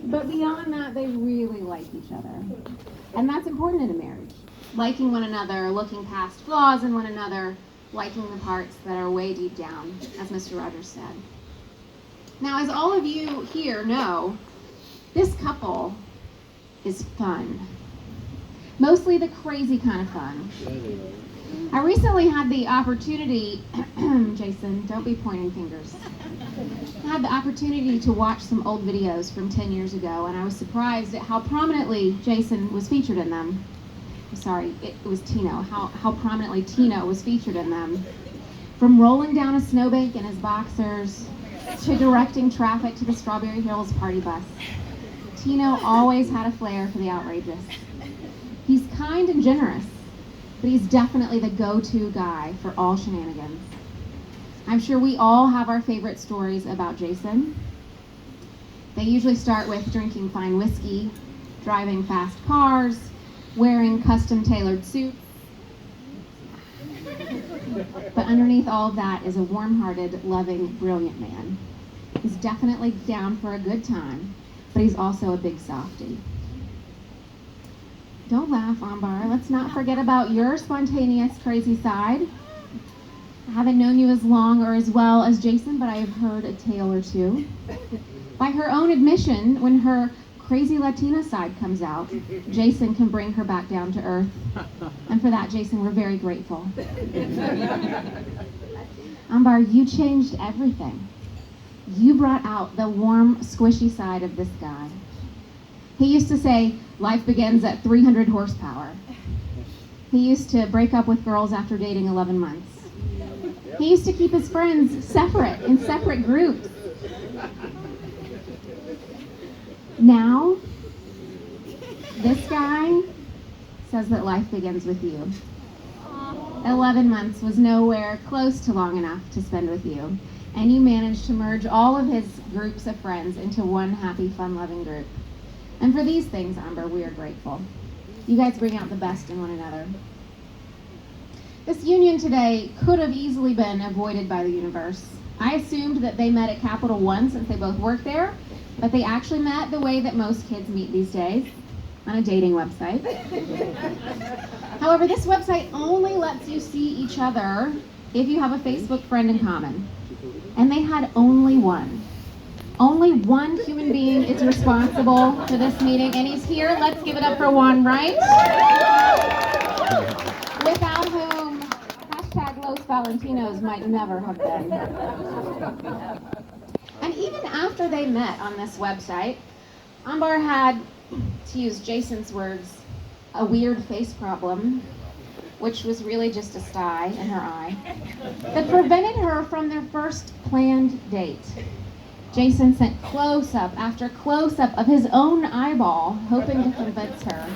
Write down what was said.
But beyond that, they really like each other. And that's important in a marriage. Liking one another, looking past flaws in one another, liking the parts that are way deep down, as Mr. Rogers said. Now, as all of you here know, this couple is fun. Mostly the crazy kind of fun. I recently had the opportunity, Jason, don't be pointing fingers. I had the opportunity to watch some old videos from 10 years ago, and I was surprised at how prominently Jason was featured in them. I'm sorry, it was Tino, how prominently Tino was featured in them. From rolling down a snowbank in his boxers, to directing traffic to the Strawberry Hills party bus. Tino always had a flair for the outrageous. He's kind and generous, but he's definitely the go-to guy for all shenanigans. I'm sure we all have our favorite stories about Jason. They usually start with drinking fine whiskey, driving fast cars, wearing custom-tailored suits. But underneath all of that is a warm-hearted, loving, brilliant man. He's definitely down for a good time, but he's also a big softie. Don't laugh, Ambar. Let's not forget about your spontaneous, crazy side. I haven't known you as long or as well as Jason, but I have heard a tale or two. By her own admission, when her crazy Latina side comes out, Jason can bring her back down to earth. And for that, Jason, we're very grateful. Ambar, you changed everything. You brought out the warm, squishy side of this guy. He used to say, life begins at 300 horsepower. He used to break up with girls after dating 11 months. He used to keep his friends separate, in separate groups. Now, this guy says that life begins with you. 11 months was nowhere close to long enough to spend with you, and you managed to merge all of his groups of friends into one happy, fun-loving group. And for these things, Amber, we are grateful. You guys bring out the best in one another. This union today could have easily been avoided by the universe. I assumed that they met at Capital One since they both work there, but they actually met the way that most kids meet these days, on a dating website. However, this website only lets you see each other if you have a Facebook friend in common. And they had only one. Only one human being is responsible for this meeting, and he's here. Let's give it up for Juan Wright. Without whom, hashtag Los Valentinos might never have been. And even after they met on this website, Ambar had, to use Jason's words, a weird face problem, which was really just a sty in her eye, that prevented her from their first planned date. Jason sent close-up after close-up of his own eyeball, hoping to convince her